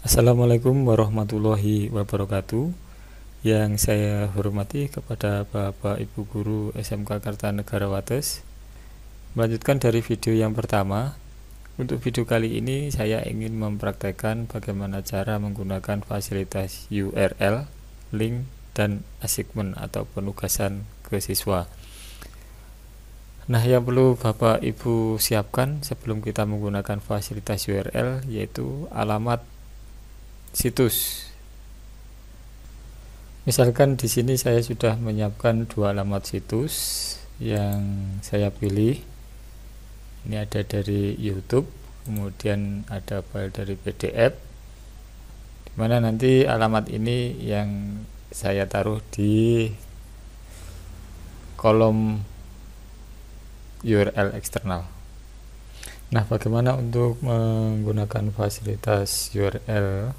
Assalamualaikum warahmatullahi wabarakatuh. Yang saya hormati kepada Bapak Ibu Guru SMK Kartanegara Wates. Melanjutkan dari video yang pertama. Untuk video kali ini saya ingin mempraktekkan bagaimana cara menggunakan fasilitas URL, link, dan assignment atau penugasan ke siswa. Nah, yang perlu Bapak Ibu siapkan sebelum kita menggunakan fasilitas URL yaitu alamat situs. Misalkan di sini saya sudah menyiapkan dua alamat situs yang saya pilih. Ini ada dari YouTube, kemudian ada file dari PDF. Dimana nanti alamat ini yang saya taruh di kolom URL eksternal. Nah, bagaimana untuk menggunakan fasilitas URL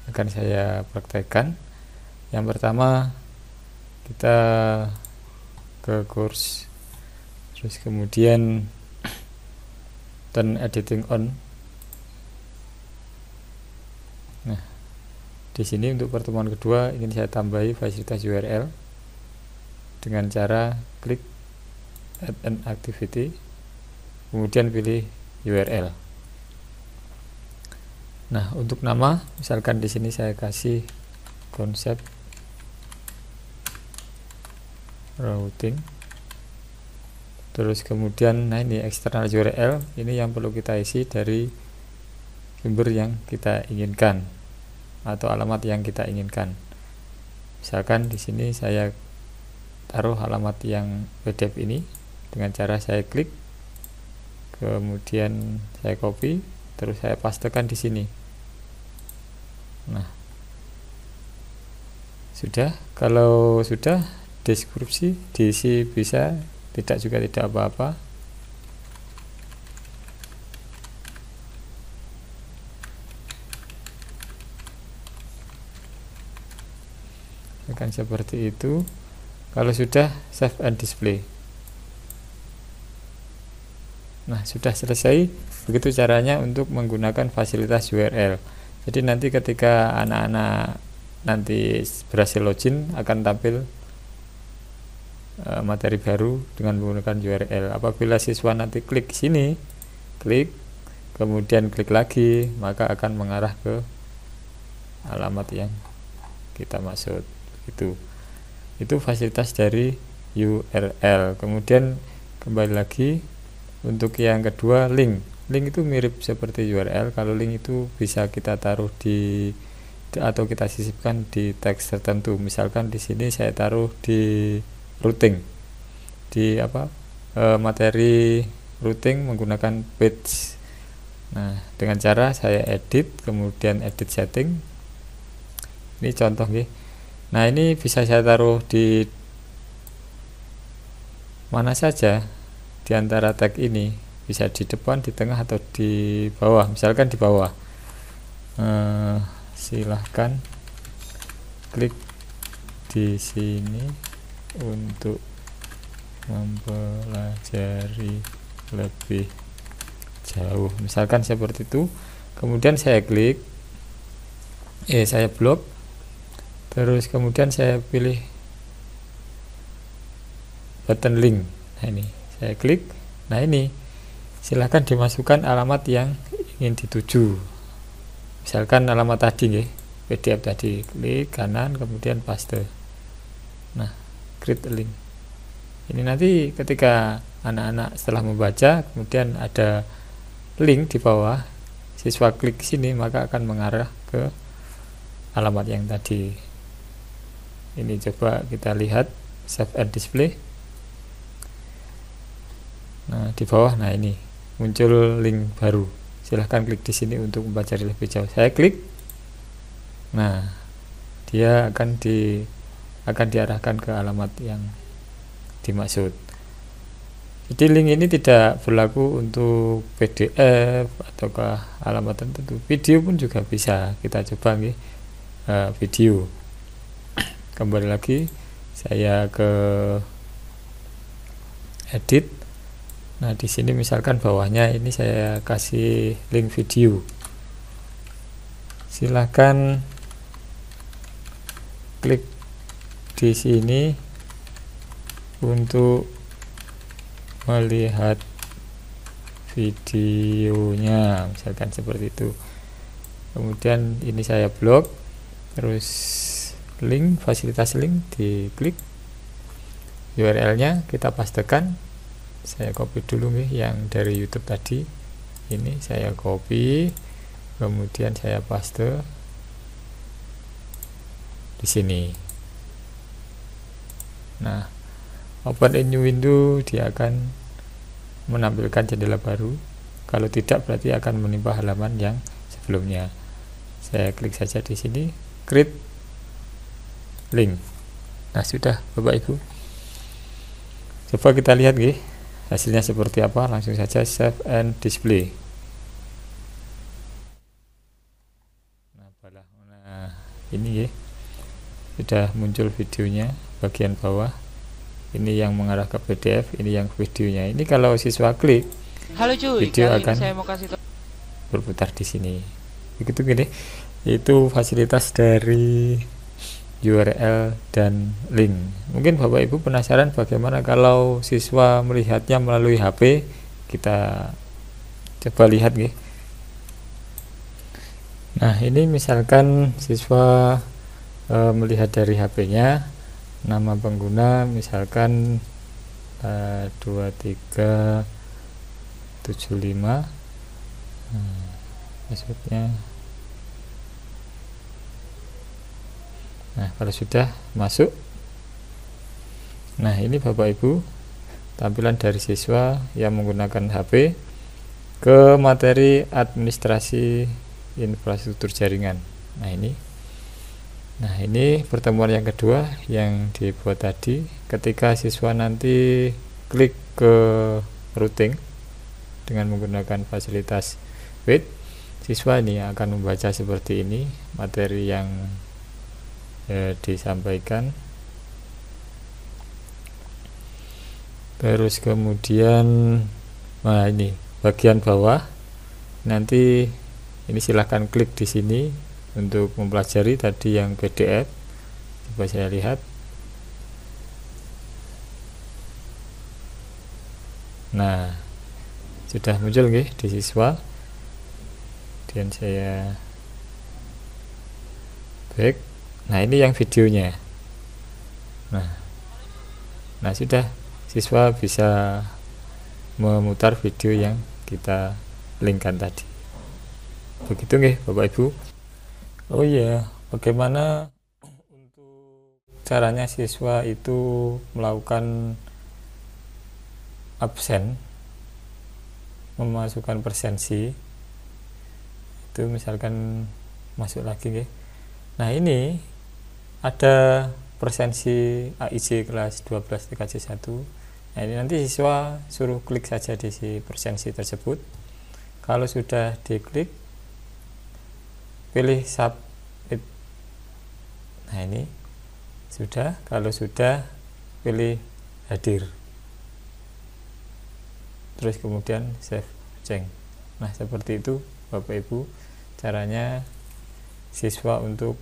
akan saya praktekkan. Yang pertama, kita ke course, terus kemudian turn editing on. Nah, di sini untuk pertemuan kedua ingin saya tambahi fasilitas URL dengan cara klik add an activity, kemudian pilih URL. Nah, untuk nama, misalkan di sini saya kasih konsep routing. Terus kemudian, nah ini external URL, ini yang perlu kita isi dari sumber yang kita inginkan atau alamat yang kita inginkan. Misalkan di sini saya taruh alamat yang PDF ini dengan cara saya klik, kemudian saya copy, terus saya pastekan di sini. Nah, sudah. Kalau sudah, deskripsi diisi bisa, tidak juga tidak apa-apa. Akan seperti itu. Kalau sudah, save and display. Nah, sudah selesai. Begitu caranya untuk menggunakan fasilitas URL. Jadi nanti ketika anak-anak nanti berhasil login akan tampil materi baru dengan menggunakan URL. Apabila siswa nanti klik sini, klik, kemudian klik lagi, maka akan mengarah ke alamat yang kita maksud. Itu fasilitas dari URL. Kemudian kembali lagi untuk yang kedua, link. Link itu mirip seperti URL. Kalau link itu bisa kita taruh di atau kita sisipkan di teks tertentu. Misalkan di sini saya taruh di routing, di materi routing menggunakan page. Nah, dengan cara saya edit, kemudian edit setting. Ini contoh nih. Nah, ini bisa saya taruh di mana saja di antara tag ini. Bisa di depan, di tengah, atau di bawah. Misalkan di bawah, silahkan klik di sini untuk mempelajari lebih jauh. Misalkan seperti itu. Kemudian saya klik, saya blok. Terus kemudian saya pilih button link. Nah, ini saya klik. Nah, ini silahkan dimasukkan alamat yang ingin dituju. Misalkan alamat tadi nih, PDF tadi, klik kanan kemudian paste. Nah, create a link. Ini nanti ketika anak-anak setelah membaca kemudian ada link di bawah, siswa klik sini maka akan mengarah ke alamat yang tadi. Ini coba kita lihat, save and display. Nah, di bawah, nah ini muncul link baru. Silahkan klik di sini untuk membaca lebih jauh. Saya klik. Nah, dia akan diarahkan ke alamat yang dimaksud. Jadi link ini tidak berlaku untuk PDF ataukah alamat tertentu. Video pun juga bisa. Kita coba nih, video. Kembali lagi, saya ke edit. Nah, di sini misalkan bawahnya ini saya kasih link video. Silahkan klik di sini untuk melihat videonya, misalkan seperti itu. Kemudian ini saya blok, terus link, fasilitas link diklik, URL-nya kita pastekan. Saya copy dulu nih yang dari YouTube tadi, ini saya copy, kemudian saya paste di sini. Nah, open a new window, dia akan menampilkan jendela baru. Kalau tidak, berarti akan menimpa halaman yang sebelumnya. Saya klik saja di sini, create link. Nah, sudah Bapak Ibu. Coba kita lihat nih, hasilnya seperti apa. Langsung saja save and display. Nah, ini ya, sudah muncul videonya bagian bawah. Ini yang mengarah ke PDF, ini yang videonya. Ini kalau siswa klik, halo cuy, video akan saya mau kasih berputar di sini. Begitu gini. Itu fasilitas dari URL dan link. Mungkin Bapak Ibu penasaran bagaimana kalau siswa melihatnya melalui HP. Kita coba lihat nih. Nah, ini misalkan siswa melihat dari HP-nya, nama pengguna misalkan 2375, maksudnya. Nah, kalau sudah masuk, nah ini Bapak Ibu tampilan dari siswa yang menggunakan HP ke materi administrasi infrastruktur jaringan. Nah ini pertemuan yang kedua yang dibuat tadi. Ketika siswa nanti klik ke routing dengan menggunakan fasilitas wait, siswa ini akan membaca seperti ini materi yang disampaikan. Terus kemudian, nah ini bagian bawah, nanti ini silahkan klik di sini untuk mempelajari tadi yang PDF. Coba saya lihat. Nah, sudah muncul nggih di siswa. Dan saya back. Nah, ini yang videonya. Nah, sudah, siswa bisa memutar video yang kita linkkan tadi. Begitu nggih Bapak Ibu. Oh iya, bagaimana untuk caranya siswa itu melakukan absen, memasukkan presensi. Itu misalkan masuk lagi nggih. Nah, ini ada presensi AIJ kelas 12 TKJ 1. Nah, ini nanti siswa suruh klik saja di si presensi tersebut. Kalau sudah diklik, pilih submit. Nah, ini sudah. Kalau sudah, pilih hadir. Terus kemudian save change. Nah, seperti itu Bapak Ibu caranya siswa untuk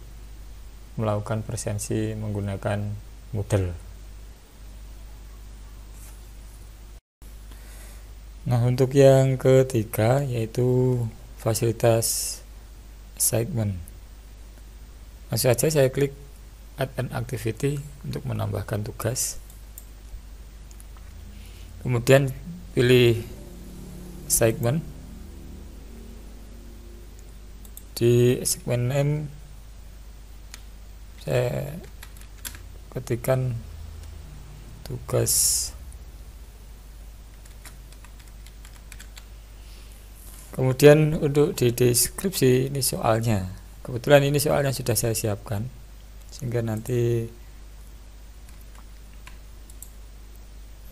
melakukan presensi menggunakan Moodle. Nah, untuk yang ketiga yaitu fasilitas assignment. Langsung saja saya klik add an activity untuk menambahkan tugas. Kemudian pilih assignment. Di segmen name saya ketikkan tugas. Kemudian untuk di deskripsi ini soalnya, kebetulan ini soalnya sudah saya siapkan sehingga nanti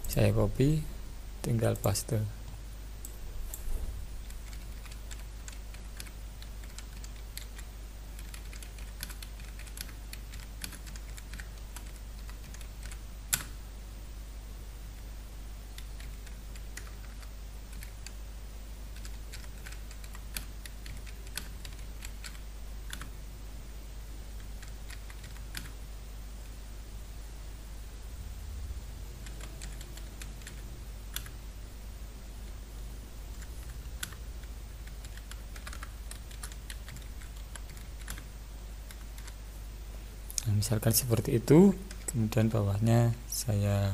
saya copy, tinggal paste. misalkan seperti itu, kemudian bawahnya saya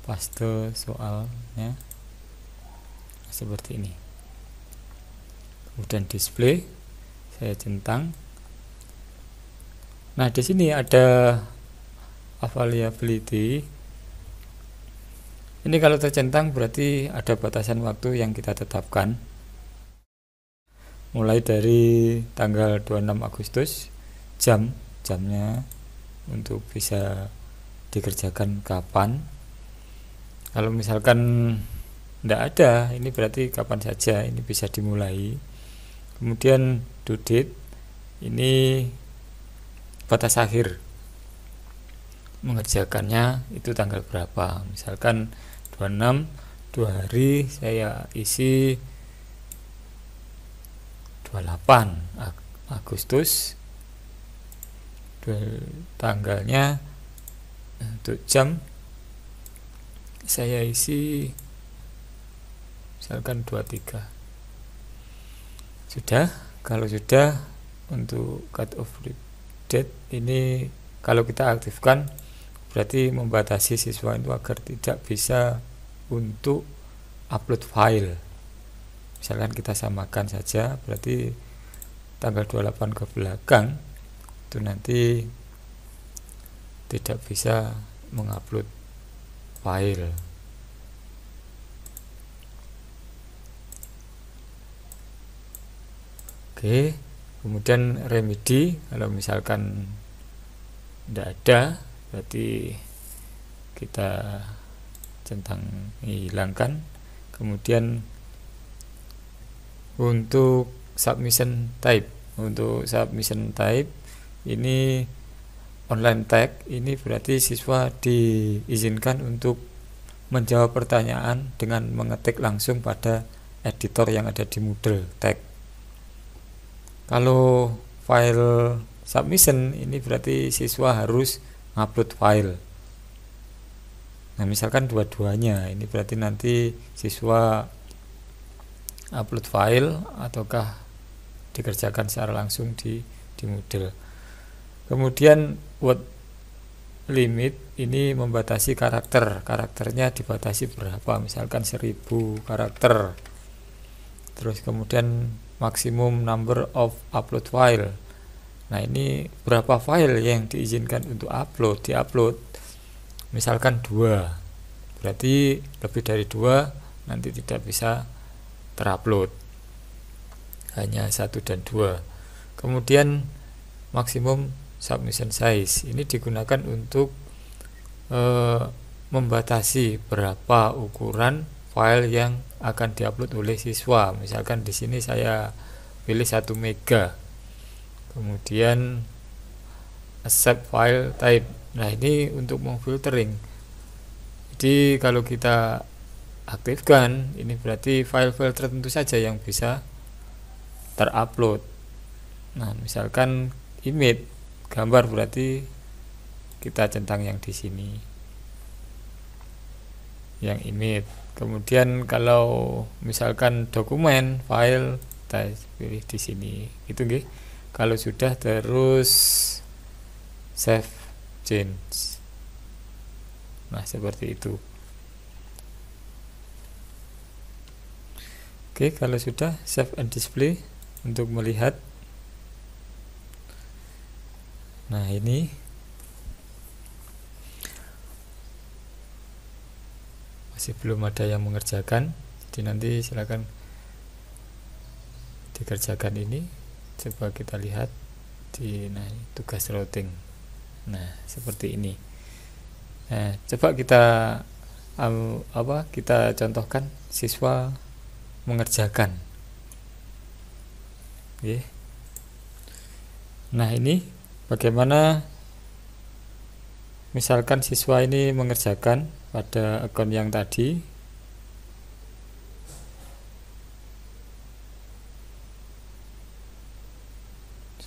paste soalnya seperti ini. Kemudian display saya centang. Nah, di sini ada availability. Ini kalau tercentang berarti ada batasan waktu yang kita tetapkan. Mulai dari tanggal 26 Agustus, jamnya untuk bisa dikerjakan kapan. Kalau misalkan tidak ada, ini berarti kapan saja ini bisa dimulai. Kemudian due date, ini batas akhir mengerjakannya itu tanggal berapa. Misalkan 26, 2 hari saya isi 28 Agustus, tanggalnya untuk jam saya isi misalkan 23. Sudah. Kalau sudah, untuk cut off date ini kalau kita aktifkan berarti membatasi siswa itu agar tidak bisa untuk upload file. Misalkan kita samakan saja, berarti tanggal 28 ke belakang itu nanti tidak bisa mengupload file. Oke, kemudian remedy, kalau misalkan tidak ada berarti kita centang hilangkan. Kemudian untuk submission type ini online tag, ini berarti siswa diizinkan untuk menjawab pertanyaan dengan mengetik langsung pada editor yang ada di Moodle tag. Kalau file submission ini berarti siswa harus upload file. Nah, misalkan dua-duanya, ini berarti nanti siswa upload file ataukah dikerjakan secara langsung di Moodle. Kemudian word limit ini membatasi karakternya dibatasi berapa, misalkan 1000 karakter. Terus kemudian maksimum number of upload file. Nah, ini berapa file yang diizinkan untuk diupload. Misalkan 2, berarti lebih dari 2 nanti tidak bisa terupload, hanya 1 dan 2. Kemudian maksimum submission size ini digunakan untuk membatasi berapa ukuran file yang akan diupload oleh siswa. Misalkan di sini saya pilih 1 mega. Kemudian accept file type. Nah, ini untuk memfiltering. Jadi kalau kita aktifkan, ini berarti file-file tertentu saja yang bisa terupload. Nah, misalkan image, gambar, berarti kita centang yang di sini, yang image. Kemudian kalau misalkan dokumen, file, kita pilih di sini. Itu nggih. Kalau sudah, terus save change. Nah, seperti itu. Oke, kalau sudah, save and display untuk melihat. Nah, ini masih belum ada yang mengerjakan, jadi nanti silakan dikerjakan ini. Coba kita lihat di tugas routing. Nah, seperti ini. Nah, coba kita kita contohkan siswa mengerjakan. Oke. Nah, ini bagaimana misalkan siswa ini mengerjakan pada akun yang tadi.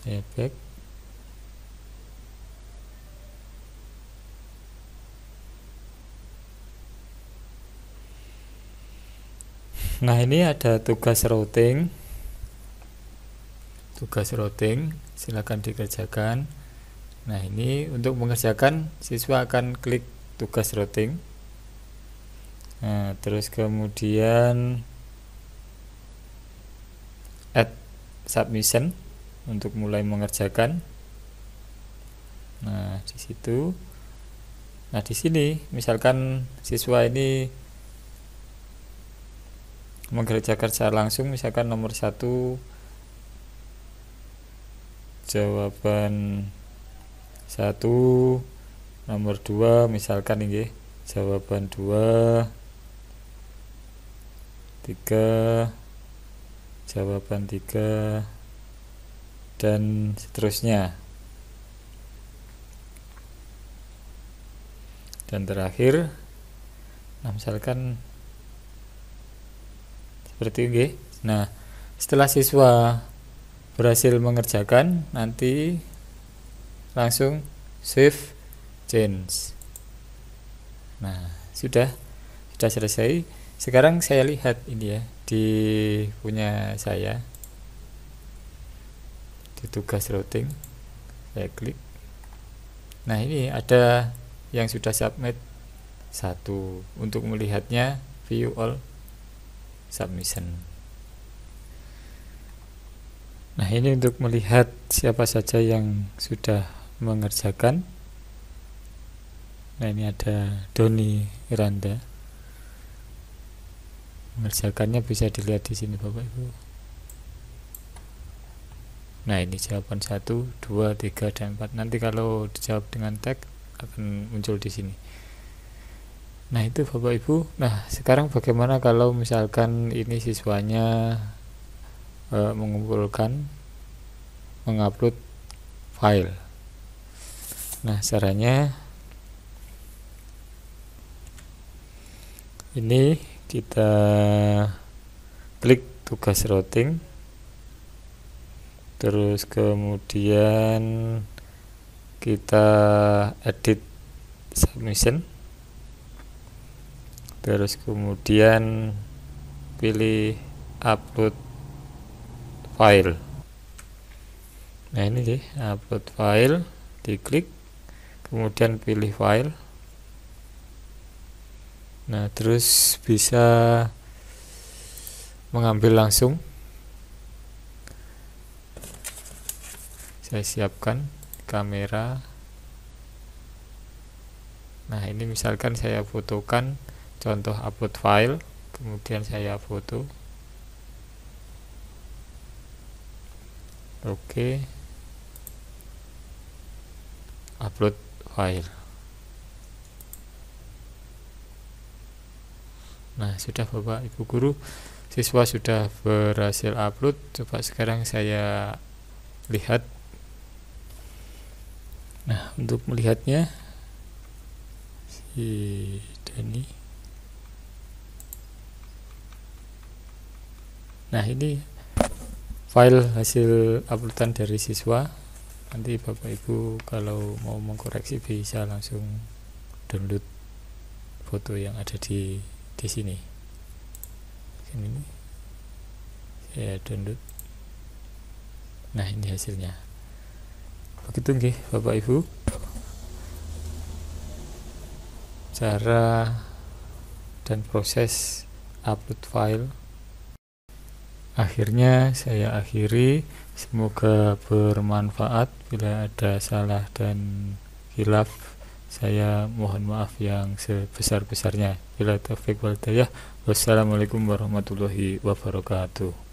Saya back. Nah, ini ada tugas routing. Silakan dikerjakan. Nah, ini untuk mengerjakan siswa akan klik tugas routing. Nah, terus kemudian add submission untuk mulai mengerjakan. Nah, di situ. Nah, di sini misalkan siswa ini mengerjakan secara langsung, misalkan nomor 1 jawaban 1, nomor 2 misalkan ini jawaban 2, 3 jawaban 3, dan seterusnya. Dan terakhir, nah misalkan seperti ini. Nah, setelah siswa berhasil mengerjakan, nanti langsung save change. Nah, sudah selesai. Sekarang saya lihat ini ya di punya saya di tugas routing, saya klik. Nah, ini ada yang sudah submit 1. Untuk melihatnya view all submission. Nah, ini untuk melihat siapa saja yang sudah mengerjakan. Nah, ini ada Doni Iranda. Mengerjakannya bisa dilihat di sini Bapak Ibu. Nah, ini jawaban 1, 2, 3, dan 4. Nanti kalau dijawab dengan tag akan muncul di sini. Nah, itu Bapak Ibu. Nah, sekarang bagaimana kalau misalkan ini siswanya mengumpulkan, mengupload file. Nah, caranya ini kita klik tugas routing, terus kemudian kita edit submission, terus kemudian pilih upload file. Nah, ini sih upload file, diklik, kemudian pilih file. Nah, terus bisa mengambil langsung. Saya siapkan kamera. Nah, ini misalkan saya fotokan contoh upload file, kemudian saya foto. Oke. Upload file. Nah, sudah Bapak Ibu guru, siswa sudah berhasil upload. Coba sekarang saya lihat. Nah, untuk melihatnya si Dani. Nah, ini file hasil uploadan dari siswa. Nanti Bapak Ibu kalau mau mengkoreksi bisa langsung download foto yang ada di sini. Ini saya download. Nah, ini hasilnya. Begitu nggih Bapak Ibu cara dan proses upload file. Akhirnya saya akhiri. Semoga bermanfaat. Bila ada salah dan khilaf, saya mohon maaf yang sebesar-besarnya. Bila taufiq wal hidayah. Wassalamualaikum warahmatullahi wabarakatuh.